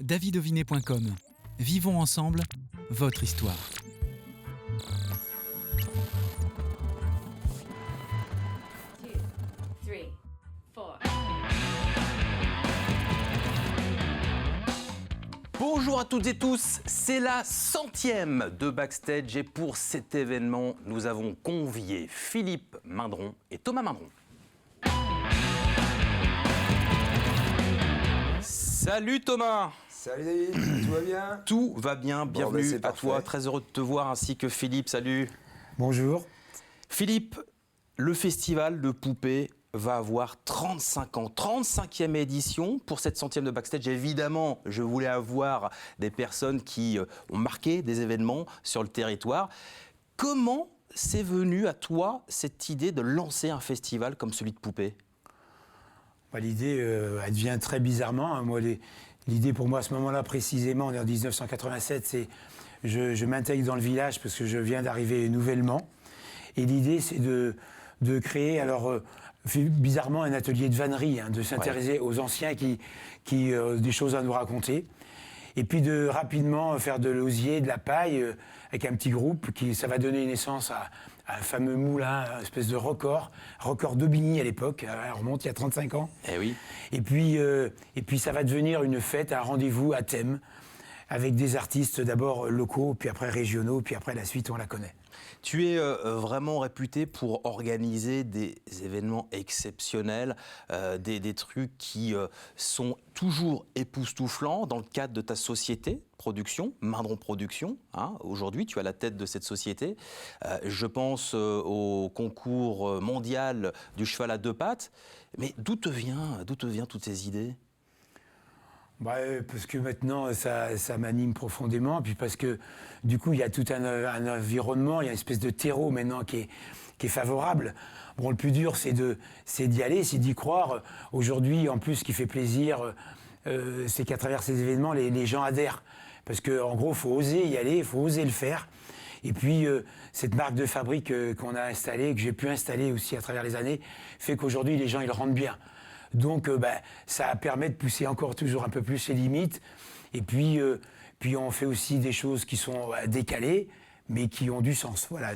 davidovinet.com. Vivons ensemble votre histoire. Bonjour à toutes et tous, c'est la 100e de Backstage et pour cet événement, nous avons convié Philippe Mindron et Thomas Mindron. Salut Thomas. Salut David, tout va bien? Tout va bien, bienvenue à parfait. toi, très heureux de te voir ainsi que Philippe, salut. Bonjour. Philippe, le festival de poupées va avoir 35 ans, 35e édition pour cette 100e de Backstage. Évidemment, je voulais avoir des personnes qui ont marqué des événements sur le territoire. Comment c'est venu à toi cette idée de lancer un festival comme celui de poupées? L'idée, elle vient très bizarrement. Moi, l'idée pour moi à ce moment-là précisément, en 1987, c'est je m'intègre dans le village parce que je viens d'arriver nouvellement. Et l'idée, c'est de créer, alors bizarrement, un atelier de vannerie, de s'intéresser aux anciens qui des choses à nous raconter. Et puis de rapidement faire de l'osier, de la paille, avec un petit groupe, ça va donner naissance à un fameux moulin, une espèce de record d'Aubigny à l'époque, on remonte il y a 35 ans. Eh oui. Et puis ça va devenir une fête, un rendez-vous à thème, avec des artistes d'abord locaux, puis après régionaux, puis après la suite on la connaît. Tu es vraiment réputé pour organiser des événements exceptionnels, des trucs qui sont toujours époustouflants dans le cadre de ta société production, Mindron Production. Aujourd'hui, tu es à la tête de cette société. Je pense au concours mondial du cheval à deux pattes. Mais d'où te viennent toutes ces idées ? Parce que maintenant, ça m'anime profondément, puis parce que, du coup, il y a tout un environnement, il y a une espèce de terreau maintenant qui est favorable. Bon, le plus dur, c'est d'y aller, c'est d'y croire. Aujourd'hui, en plus, ce qui fait plaisir, c'est qu'à travers ces événements, les gens adhèrent. Parce qu'en gros, il faut oser y aller, il faut oser le faire. Et puis, cette marque de fabrique qu'on a installée, que j'ai pu installer aussi à travers les années, fait qu'aujourd'hui, les gens, ils le rendent bien. Donc, ça permet de pousser encore toujours un peu plus les limites. Et puis on fait aussi des choses qui sont décalées, mais qui ont du sens. Voilà.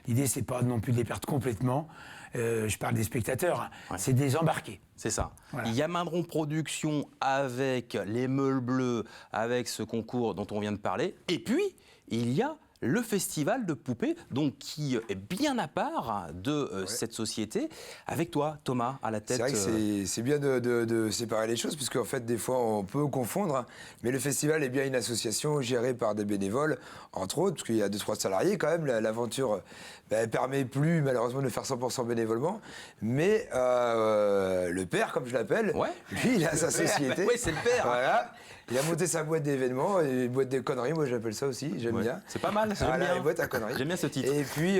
L'idée, c'est pas non plus de les perdre complètement. Je parle des spectateurs. C'est de les embarquer. C'est ça. Voilà. Il y a Mindron Production avec les meules bleus, avec ce concours dont on vient de parler. Et puis, il y a le festival de poupées, donc qui est bien à part de cette société. Avec toi, Thomas, à la tête. C'est vrai que c'est bien de séparer les choses, puisqu'en fait, des fois, on peut confondre. Mais le festival est bien une association gérée par des bénévoles, entre autres, parce qu'il y a 2-3 salariés quand même. L'aventure ne permet plus, malheureusement, de faire 100% bénévolement. Mais le père, comme je l'appelle, lui, il a sa société. Oui, c'est le père. Voilà. Il a monté sa boîte d'événements, une boîte de conneries, moi j'appelle ça aussi, j'aime bien. C'est pas mal, j'aime bien. Une boîte à conneries. J'aime bien ce titre. Et puis,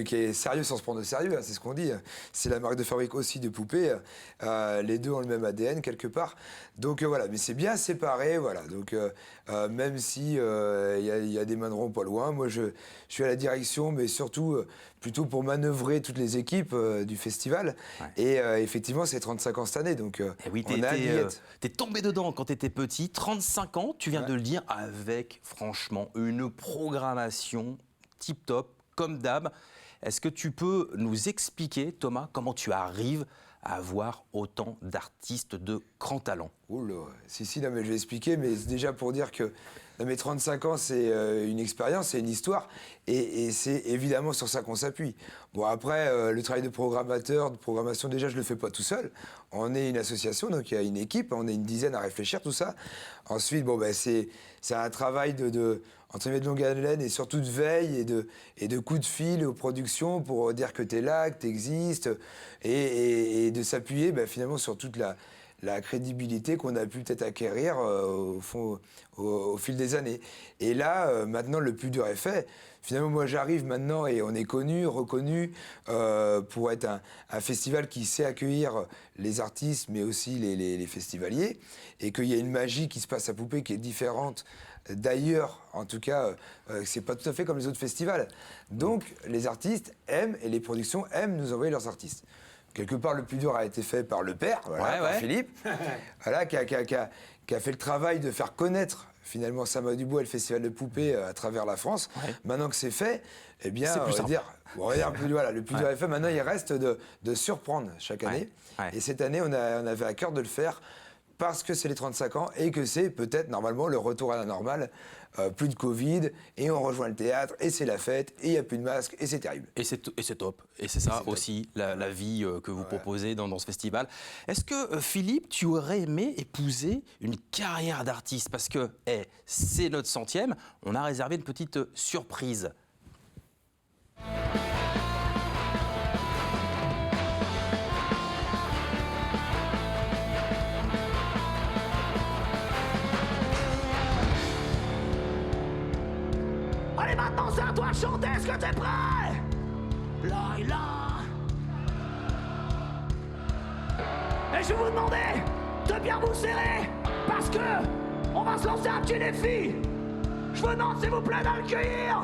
qui est sérieux sans se prendre de sérieux, c'est ce qu'on dit. C'est la marque de fabrique aussi de poupées. Les deux ont le même ADN quelque part. Donc voilà, mais c'est bien séparé, voilà. Donc même si il y a des Mindron pas loin, moi je suis à la direction, mais surtout plutôt pour manœuvrer toutes les équipes du festival. Et effectivement, c'est 35 ans cette année, donc on a t'es tombé dedans quand t'étais petit, 35 ans, tu viens de le dire, avec franchement une programmation tip-top, comme d'hab. Est-ce que tu peux nous expliquer, Thomas, comment tu arrives à avoir autant d'artistes de grand talent? Oula, non, mais je vais expliquer, mais c'est déjà pour dire que mes 35 ans, c'est une expérience, c'est une histoire, et c'est évidemment sur ça qu'on s'appuie. Bon, après, le travail de programmation, déjà, je le fais pas tout seul. On est une association, donc il y a une équipe, on est une dizaine à réfléchir, tout ça. Ensuite, c'est un travail entre guillemets de longue haleine et surtout de veille et de coups de fil aux productions pour dire que tu es là, que tu existes, et de s'appuyer finalement sur toute la crédibilité qu'on a pu peut-être acquérir au fil des années. Et là, maintenant, le plus dur est fait. Finalement, moi, j'arrive maintenant et on est reconnu pour être un festival qui sait accueillir les artistes, mais aussi les festivaliers, et qu'il y a une magie qui se passe à Poupées qui est différente d'ailleurs. En tout cas, c'est pas tout à fait comme les autres festivals. Donc, les artistes aiment, et les productions aiment nous envoyer leurs artistes. quelque part, le plus dur a été fait par le père, voilà, par Philippe, voilà, qui a fait le travail de faire connaître finalement Saint-Malois du Bois et le festival de poupées à travers la France. Maintenant que c'est fait, eh bien, on va dire, voilà, le plus dur est fait. Maintenant, il reste de surprendre chaque année. Et cette année, on avait à cœur de le faire parce que c'est les 35 ans et que c'est peut-être normalement le retour à la normale. Plus de Covid, et on rejoint le théâtre, et c'est la fête, et il n'y a plus de masques, et c'est terrible. Et c'est top. Et c'est ça aussi, la vie que vous proposez dans ce festival. Est-ce que, Philippe, tu aurais aimé épouser une carrière d'artiste? Parce que, c'est notre 100e, on a réservé une petite surprise. Allez, maintenant, c'est à toi de chanter, est-ce que t'es prêt? Laïla. Et je vais vous demander de bien vous serrer, parce que on va se lancer un petit défi. Je vous demande, s'il vous plaît, d'accueillir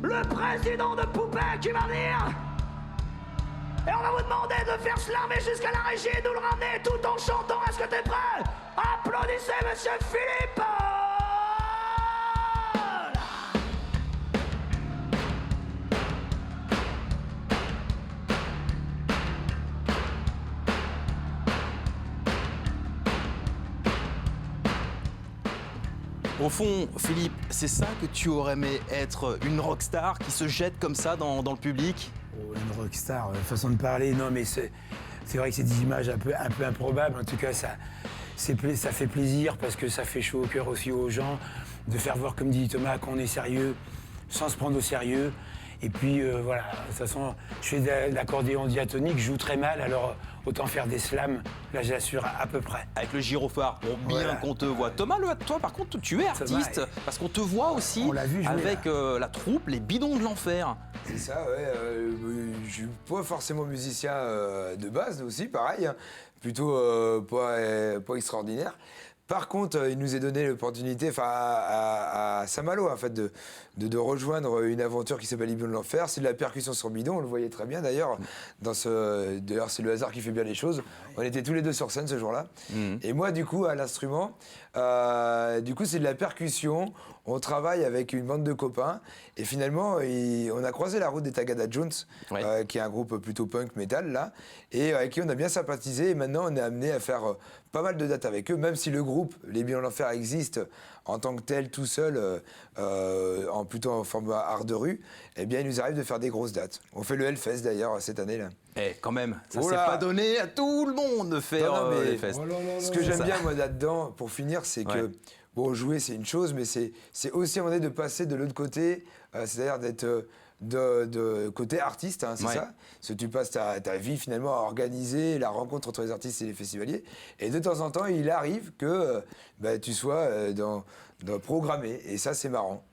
le président de Poupée qui va venir. Et on va vous demander de faire slammer jusqu'à la régie et de nous le ramener tout en chantant. Est-ce que t'es prêt? Applaudissez Monsieur Philippe. Au fond, Philippe, c'est ça que tu aurais aimé être une rockstar qui se jette comme ça dans le public? Oh, une rockstar, façon de parler, non mais c'est vrai que c'est des images un peu improbables. En tout cas, ça fait plaisir parce que ça fait chaud au cœur aussi aux gens de faire voir, comme dit Thomas, qu'on est sérieux sans se prendre au sérieux. Et puis voilà, de toute façon, je fais de l'accordéon diatonique, je joue très mal, alors autant faire des slams, là j'assure à peu près. Avec le gyrophare, pour bien qu'on te voit. Thomas, toi par contre, tu es artiste, parce qu'on te voit aussi avec la troupe Les Bidons de l'Enfer. C'est ça, ouais. Je suis pas forcément musicien de base aussi, pareil, hein. Plutôt pas extraordinaire. Par contre, il nous est donné l'opportunité, à Saint-Malo, en fait, de rejoindre une aventure qui s'appelle Les Bidons de l'Enfer. C'est de la percussion sur bidon, on le voyait très bien d'ailleurs. D'ailleurs, c'est le hasard qui fait bien les choses. On était tous les deux sur scène ce jour-là. Et moi, du coup, à l'instrument, c'est de la percussion. On travaille avec une bande de copains. Et finalement, on a croisé la route des Tagada Jones, qui est un groupe plutôt punk metal, là, et avec qui on a bien sympathisé. Et maintenant, on est amené à faire pas mal de dates avec eux, même si le groupe Les Bidons de l'Enfer existe en tant que tel, tout seul, plutôt en format art de rue. Eh bien, il nous arrive de faire des grosses dates. On fait le Hellfest d'ailleurs cette année-là. Quand même, ça s'est pas donné à tout le monde de faire le Hellfest. Ce que j'aime bien, moi, là-dedans, pour finir, c'est que, bon, jouer, c'est une chose, mais c'est aussi à un moment donné de passer de l'autre côté, c'est-à-dire d'être de côté artiste, hein, c'est ça. Parce que tu passes ta vie, finalement, à organiser la rencontre entre les artistes et les festivaliers. Et de temps en temps, il arrive que tu sois programmé. Et ça, c'est marrant.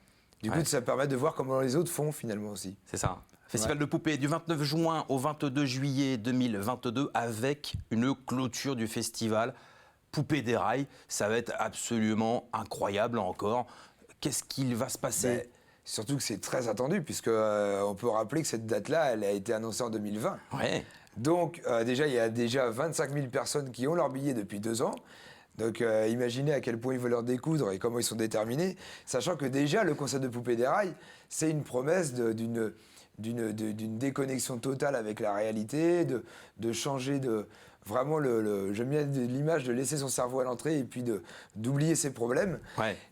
Du coup, ça permet de voir comment les autres font, finalement, aussi. C'est ça. Festival de Poupées du 29 juin au 22 juillet 2022 avec une clôture du festival Poupées des Rails. Ça va être absolument incroyable encore. Qu'est-ce qu'il va se passer? Surtout que c'est très attendu, puisque on peut rappeler que cette date-là, elle a été annoncée en 2020. Donc, déjà, il y a déjà 25 000 personnes qui ont leur billet depuis 2 ans. Donc, imaginez à quel point ils veulent leur découdre et comment ils sont déterminés. Sachant que déjà, le concept de Poupées des Rails, c'est une promesse d'une déconnexion totale avec la réalité, de changer vraiment, j'aime bien l'image de laisser son cerveau à l'entrée et puis d'oublier ses problèmes.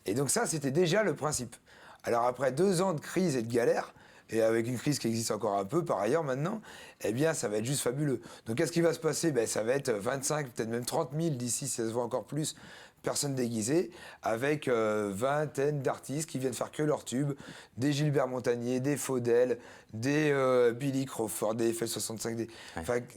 Et donc ça, c'était déjà le principe. Alors après 2 ans de crise et de galère, et avec une crise qui existe encore un peu par ailleurs maintenant, eh bien ça va être juste fabuleux. Donc qu'est-ce qui va se passer? Ça va être 25, peut-être même 30 000 d'ici, si ça se voit encore plus, personnes déguisées, avec vingtaine d'artistes qui viennent faire que leurs tubes, des Gilbert Montagnier, des Faudel, des Billy Crawford, des FL65,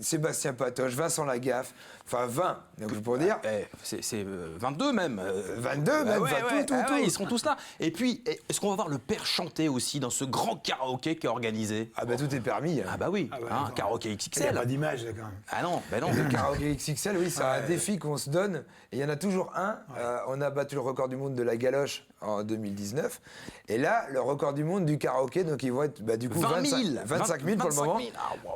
Sébastien Patoche, Vincent Lagaffe, 20, donc pour dire. C'est 22 même. 22 même, tout. Ils seront tous là. Et puis, est-ce qu'on va voir le père chanter aussi dans ce grand karaoké qui est organisé? Tout est permis. Karaoké XXL. Il n'y a pas d'image là quand même. Ah non, Le karaoké XXL, oui, c'est un défi qu'on se donne. Et il y en a toujours un. On a battu le record du monde de la galoche en 2019. Et là, le record du monde du karaoké, donc ils vont être du coup 25 000 pour le moment,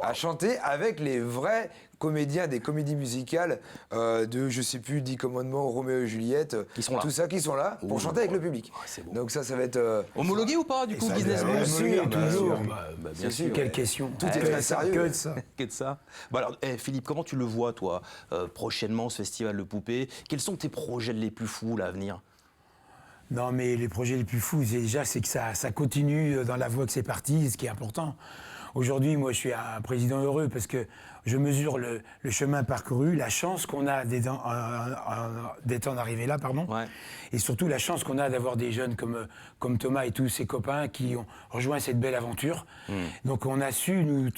à chanter avec les vrais comédiens des comédies musicales de, je sais plus, 10 commandements, Roméo et Juliette, Qui sont là. tout ça, qui sont là pour chanter avec le public. c'est beau. Donc ça va être... Homologué ou pas, du coup, ça, Business bien Blues sûr, toujours. Bien sûr. Quelle question. Tout est très sérieux. Que de ça. Que de ça. Bon alors, Philippe, comment tu le vois, toi, prochainement, ce festival de poupées? Quels sont tes projets les plus fous, là, à venir? Non, mais les projets les plus fous, c'est que ça continue dans la voie que c'est parti, ce qui est important. Aujourd'hui, moi, je suis un président heureux parce que je mesure le chemin parcouru, la chance qu'on a d'être en arrivé là, pardon, Ouais. et surtout la chance qu'on a d'avoir des jeunes comme Thomas et tous ses copains qui ont rejoint cette belle aventure. Donc, on a su nous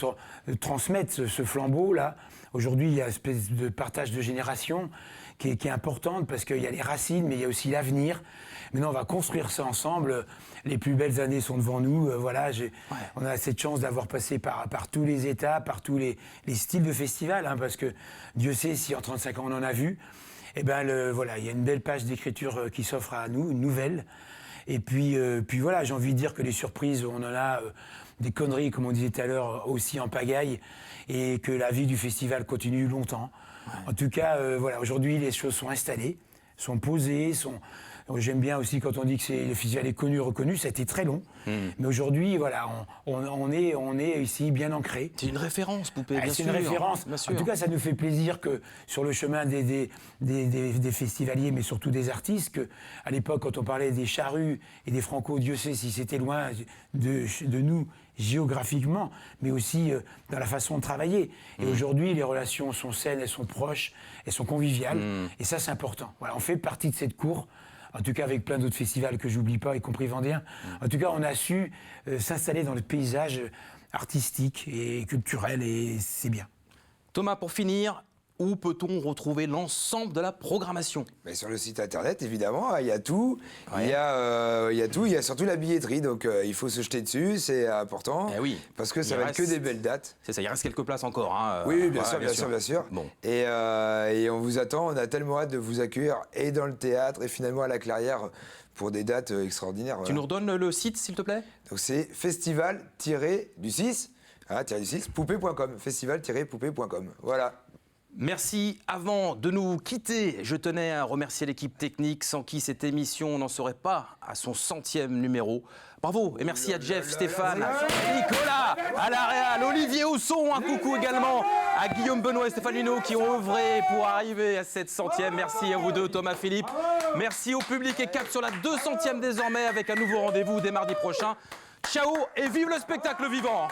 transmettre ce flambeau-là. Aujourd'hui, il y a une espèce de partage de génération qui est importante parce qu'il y a les racines, mais il y a aussi l'avenir. Maintenant, on va construire ça ensemble. Les plus belles années sont devant nous. Voilà, on a cette chance d'avoir passé par tous les états, par tous les styles de festival, hein, parce que Dieu sait si en 35 ans on en a vu. Eh ben, voilà, il y a une belle page d'écriture qui s'offre à nous, une nouvelle. Et puis voilà, j'ai envie de dire que les surprises, on en a des conneries, comme on disait tout à l'heure, aussi en pagaille, et que la vie du festival continue longtemps. En tout cas, voilà, aujourd'hui, les choses sont installées, sont posées, J'aime bien aussi quand on dit que le festival est connu, reconnu, ça a été très long. Mais aujourd'hui, voilà, on est ici bien ancré. C'est une référence, Poupée, bien sûr. C'est une référence. Bien sûr. En tout cas, ça nous fait plaisir que sur le chemin des festivaliers, mais surtout des artistes, qu'à l'époque, quand on parlait des charrues et des Franco, Dieu sait si c'était loin de nous géographiquement, mais aussi dans la façon de travailler. Et aujourd'hui, les relations sont saines, elles sont proches, elles sont conviviales. Et ça, c'est important. Voilà, on fait partie de cette cour. En tout cas, avec plein d'autres festivals que j'oublie pas, y compris Vendéen. En tout cas, on a su s'installer dans le paysage artistique et culturel, et c'est bien. Thomas, pour finir, où peut-on retrouver l'ensemble de la programmation? Mais sur le site internet, évidemment, il y a tout. Ouais. Il y a tout. Il y a surtout la billetterie. Donc, il faut se jeter dessus. C'est important. Eh oui. Parce que ça Il va reste- être que des belles dates. C'est ça, il reste quelques places encore. Hein. Oui, bien Voilà, sûr, bien sûr. Bon. Et on vous attend. On a tellement hâte de vous accueillir et dans le théâtre et finalement à la Clairière pour des dates extraordinaires. Tu nous redonnes le site, s'il te plaît? Donc, c'est festival-du-6, poupée.com. Festival-poupée.com. Voilà. Merci. Avant de nous quitter, je tenais à remercier l'équipe technique sans qui cette émission n'en serait pas à son 100e numéro. Bravo et merci à Jeff, Stéphane, Nicolas, à la Réal, Olivier Housson, un coucou également à Guillaume Benoît et Stéphane Luneau qui ont œuvré pour arriver à cette 100e. Merci à vous deux, Thomas, Philippe. Merci au public et cap sur la 200e désormais avec un nouveau rendez-vous dès mardi prochain. Ciao et vive le spectacle vivant!